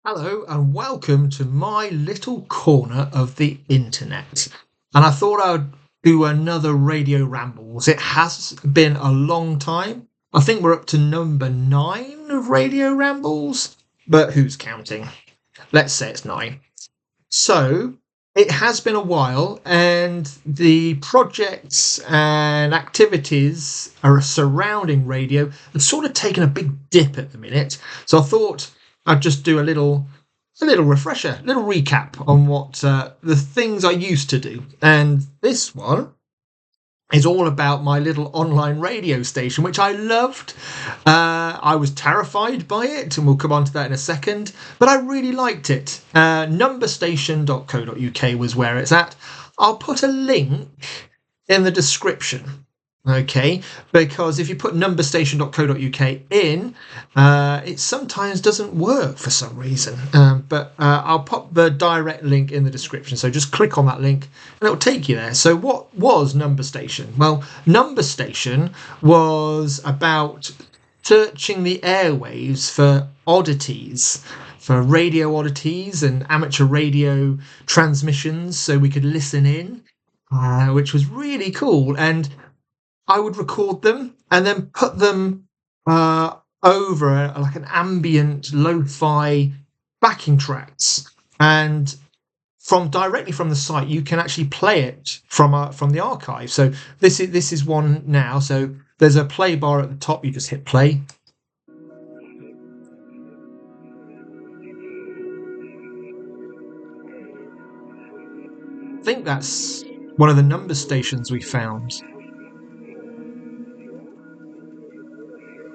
Hello and welcome to my little corner of the internet. And I thought I'd do another radio rambles. It has been a long time. I think we're up to number 9 of radio rambles, but who's counting? Let's say it's 9. So it has been a while, and the projects and activities are surrounding radio have sort of taken a big dip at the minute. So I thought I'd just do a little refresher, a little recap on what the things I used to do. And this one is all about my little online radio station, which I loved. I was terrified by it, and we'll come on to that in a second, but I really liked it. Numberstation.co.uk was where it's at. I'll put a link in the description. Okay, because if you put numberstation.co.uk in, it sometimes doesn't work for some reason. But I'll pop the direct link in the description. So just click on that link and it'll take you there. So what was Number Station? Well, Number Station was about searching the airwaves for oddities, for radio oddities and amateur radio transmissions so we could listen in, which was really cool. And I would record them and then put them over like an ambient lo-fi backing tracks, and directly from the site you can actually play it from the archive. So this is one now. So there's a play bar at the top. You just hit play. I think that's one of the number stations we found.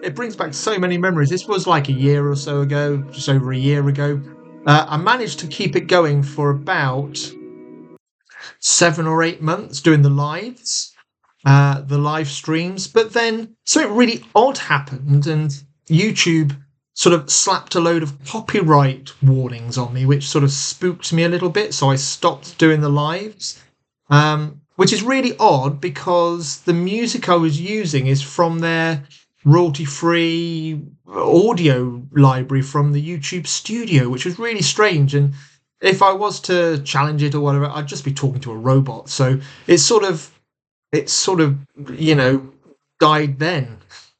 It brings back so many memories. This was like a year or so ago, just over a year ago. I managed to keep it going for about 7 or 8 months doing the live streams. But then something really odd happened, and YouTube sort of slapped a load of copyright warnings on me, which sort of spooked me a little bit. So I stopped doing the lives, which is really odd because the music I was using is from their royalty-free audio library from the YouTube studio, which was really strange. And if I was to challenge it or whatever, I'd just be talking to a robot. So it's sort of died then.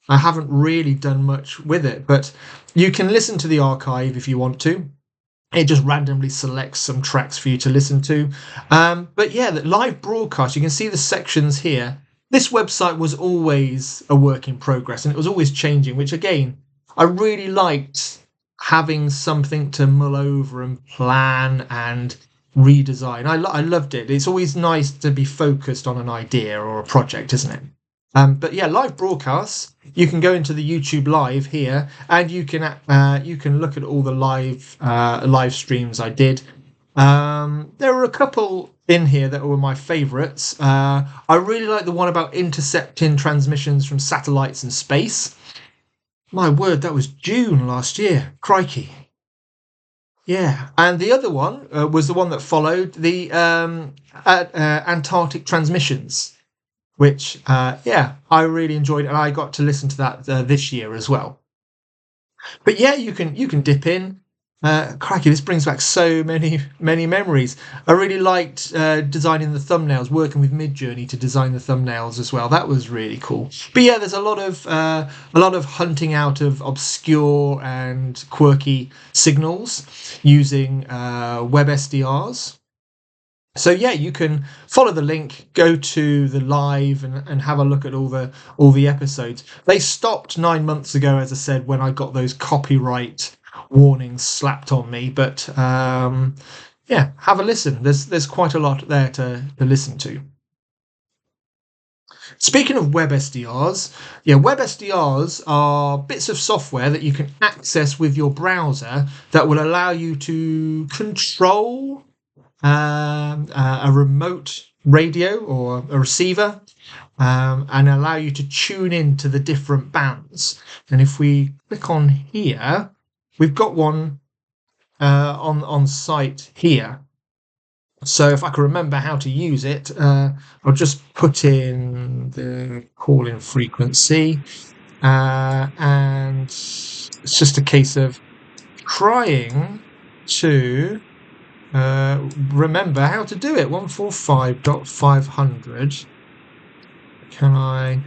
I haven't really done much with it, but you can listen to the archive if you want to. It just randomly selects some tracks for you to listen to. But yeah, the live broadcast, you can see the sections here. This website was always a work in progress, and it was always changing, which again, I really liked having something to mull over and plan and redesign. I loved it. It's always nice to be focused on an idea or a project, isn't it? But yeah, live broadcasts. You can go into the YouTube live here, and you can look at all the live streams I did. There were a couple in here that were my favourites. I really like the one about intercepting transmissions from satellites in space. My word, that was June last year. Crikey. Yeah, and the other one was the one that followed, the Antarctic transmissions, which, I really enjoyed, and I got to listen to that this year as well. But yeah, you can dip in. Crikey, this brings back so many memories. I really liked designing the thumbnails, working with Midjourney to design the thumbnails as well. That was really cool. But yeah, there's a lot of hunting out of obscure and quirky signals using web SDRs. So yeah, you can follow the link, go to the live, and have a look at all the episodes. They stopped 9 months ago, as I said, when I got those copyright warnings slapped on me. But have a listen. There's quite a lot there to listen to. Speaking of web SDRs, web SDRs are bits of software that you can access with your browser that will allow you to control a remote radio or a receiver, and allow you to tune in to the different bands. And if we click on here, we've got one on site here. So if I can remember how to use it, I'll just put in the call-in frequency, and it's just a case of trying to remember how to do it. 145.500. Can I?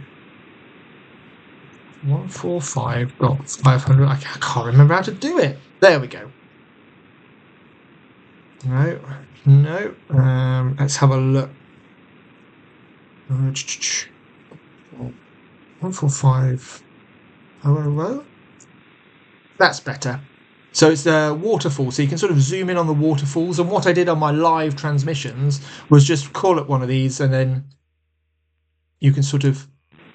145.500. I can't remember how to do it. There we go. No. Let's have a look. 145. Oh. That's better. So it's the waterfall, so you can sort of zoom in on the waterfalls. And what I did on my live transmissions was just call up one of these, and then you can sort of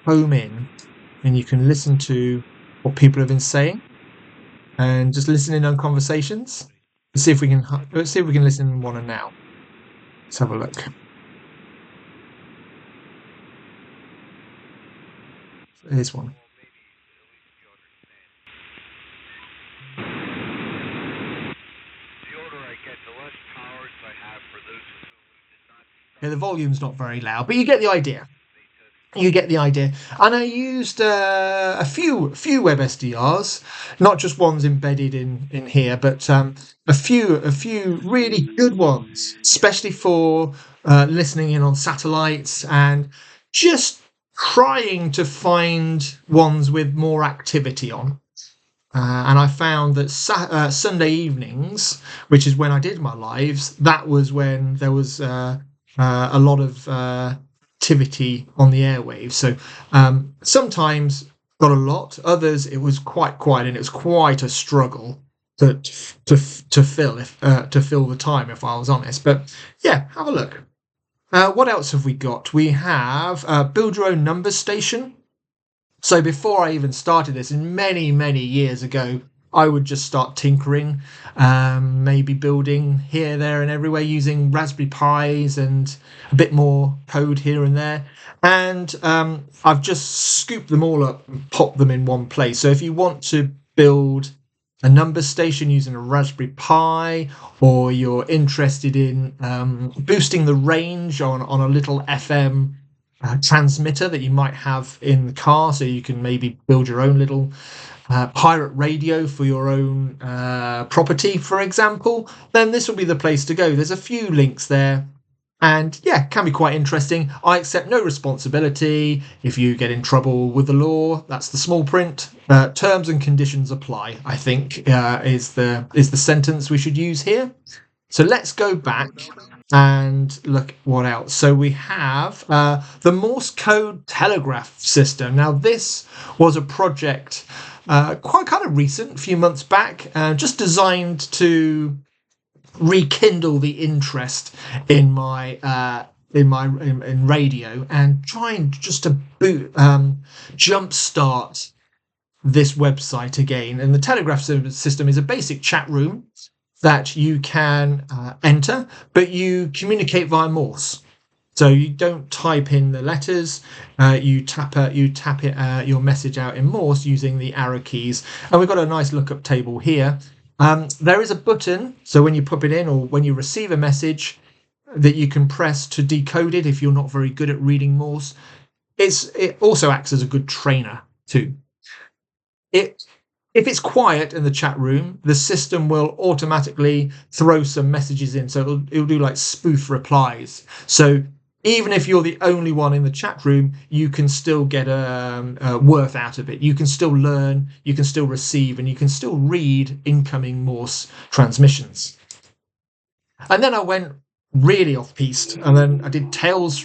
home in, and you can listen to what people have been saying, and just listen in on conversations. Let's see if we can listen in one now. Let's have a look. Here's one. Yeah, the volume's not very loud, but you get the idea. And I used a few web SDRs, not just ones embedded in here, but a few really good ones, especially for listening in on satellites and just trying to find ones with more activity on. And I found that Sunday evenings, which is when I did my lives, that was when there was a lot of activity on the airwaves. So sometimes got a lot, others it was quite quiet, and it was quite a struggle to fill the time, if I was honest. But yeah, have a look. What else have we got? We have build your own numbers station. So before I even started this, and many years ago, I would just start tinkering, maybe building here, there, and everywhere using Raspberry Pis and a bit more code here and there. And I've just scooped them all up and popped them in one place. So if you want to build a number station using a Raspberry Pi, or you're interested in boosting the range on a little FM transmitter that you might have in the car, so you can maybe build your own little pirate radio for your own property, for example, then this will be the place to go. There's a few links there, and yeah, can be quite interesting. I accept no responsibility if you get in trouble with the law. That's the small print. Terms and conditions apply, I think, is the sentence we should use here. So let's go back and look what else. So we have the Morse code telegraph system. Now this was a project quite kind of recent, a few months back, just designed to rekindle the interest in my in radio, and trying just to jumpstart this website again. And the telegraph system is a basic chat room that you can enter, but you communicate via Morse. So you don't type in the letters, you tap your message out in Morse using the arrow keys. And we've got a nice lookup table here. There is a button, so when you pop it in or when you receive a message, that you can press to decode it if you're not very good at reading Morse. It also acts as a good trainer too. If it's quiet in the chat room, the system will automatically throw some messages in. So it'll do like spoof replies. So even if you're the only one in the chat room, you can still get a worth out of it. You can still learn, you can still receive, and you can still read incoming Morse transmissions. And then I went really off-piste, and then I did Tales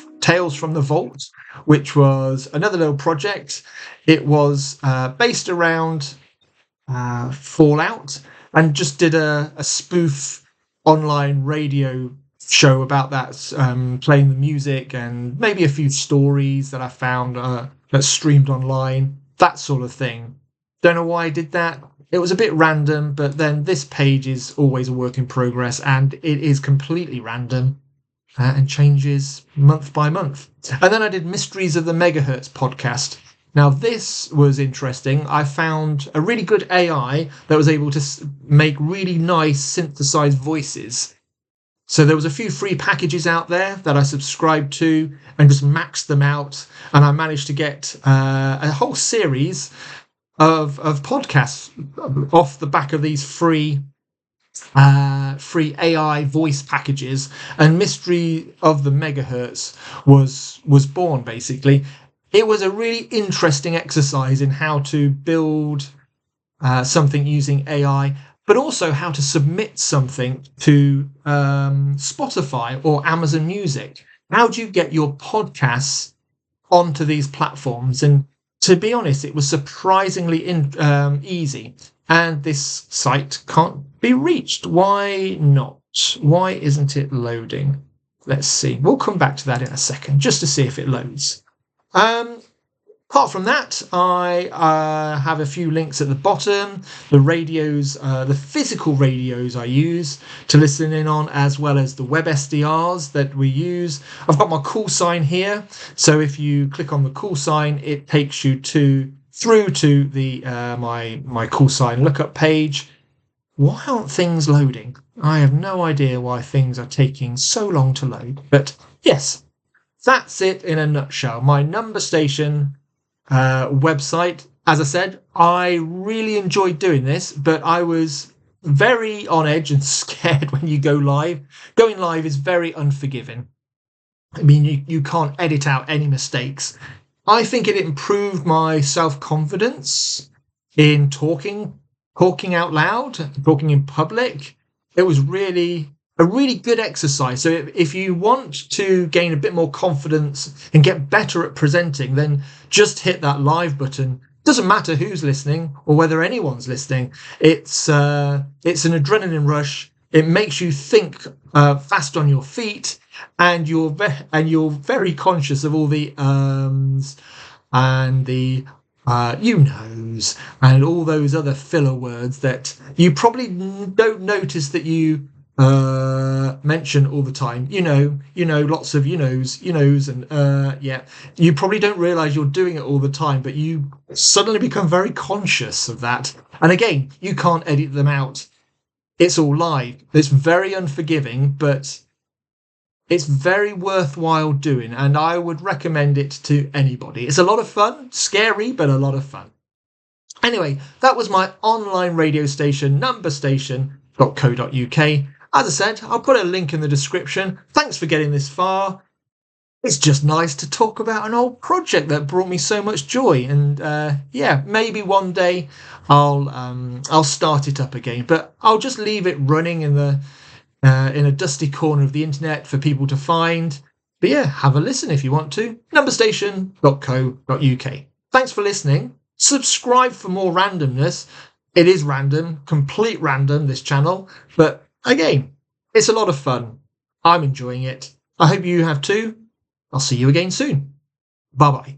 from the Vault, which was another little project. It was based around Fallout, and just did a spoof online radio show about that, playing the music and maybe a few stories that I found that streamed online, that sort of thing. Don't know why I did that. It was a bit random, but then this page is always a work in progress, and it is completely random and changes month by month. And then I did Mysteries of the Megahertz podcast. Now, this was interesting. I found a really good AI that was able to make really nice synthesized voices. So there was a few free packages out there that I subscribed to and just maxed them out. And I managed to get a whole series of podcasts off the back of these free free AI voice packages, and Mystery of the Megahertz was born. Basically, it was a really interesting exercise in how to build something using AI, but also how to submit something to Spotify or Amazon Music. How do you get your podcasts onto these platforms? And to be honest, it was surprisingly easy. And this site can't be reached. Why not? Why isn't it loading? Let's see. We'll come back to that in a second just to see if it loads. Apart from that, I have a few links at the bottom. The radios, the physical radios I use to listen in on, as well as the web SDRs that we use. I've got my call sign here. So if you click on the call sign, it takes you through to the my call sign lookup page. Why aren't things loading? I have no idea why things are taking so long to load. But yes, that's it in a nutshell. My number station website. As I said, I really enjoyed doing this, but I was very on edge and scared when you go live. Going live is very unforgiving. I mean, you can't edit out any mistakes. I think it improved my self-confidence in talking out loud, talking in public. It was really a really good exercise. So if you want to gain a bit more confidence and get better at presenting, then just hit that live button. Doesn't matter who's listening or whether anyone's listening. It's an adrenaline rush. It makes you think fast on your feet, and you're very conscious of all the and the you knows and all those other filler words that you probably don't notice that you mention all the time. Lots of you knows, and yeah, you probably don't realize you're doing it all the time, but you suddenly become very conscious of that. And again, you can't edit them out. It's all live. It's very unforgiving, but it's very worthwhile doing, and I would recommend it to anybody. It's a lot of fun, scary, but a lot of fun. Anyway, that was my online radio station, numberstation.co.uk. As I said, I'll put a link in the description. Thanks for getting this far. It's just nice to talk about an old project that brought me so much joy, and yeah, maybe one day I'll start it up again. But I'll just leave it running in a dusty corner of the internet for people to find. But yeah, have a listen if you want to. numberstation.co.uk. Thanks for listening. Subscribe for more randomness. It is random, complete random, this channel. But again, it's a lot of fun. I'm enjoying it. I hope you have too. I'll see you again soon. Bye bye.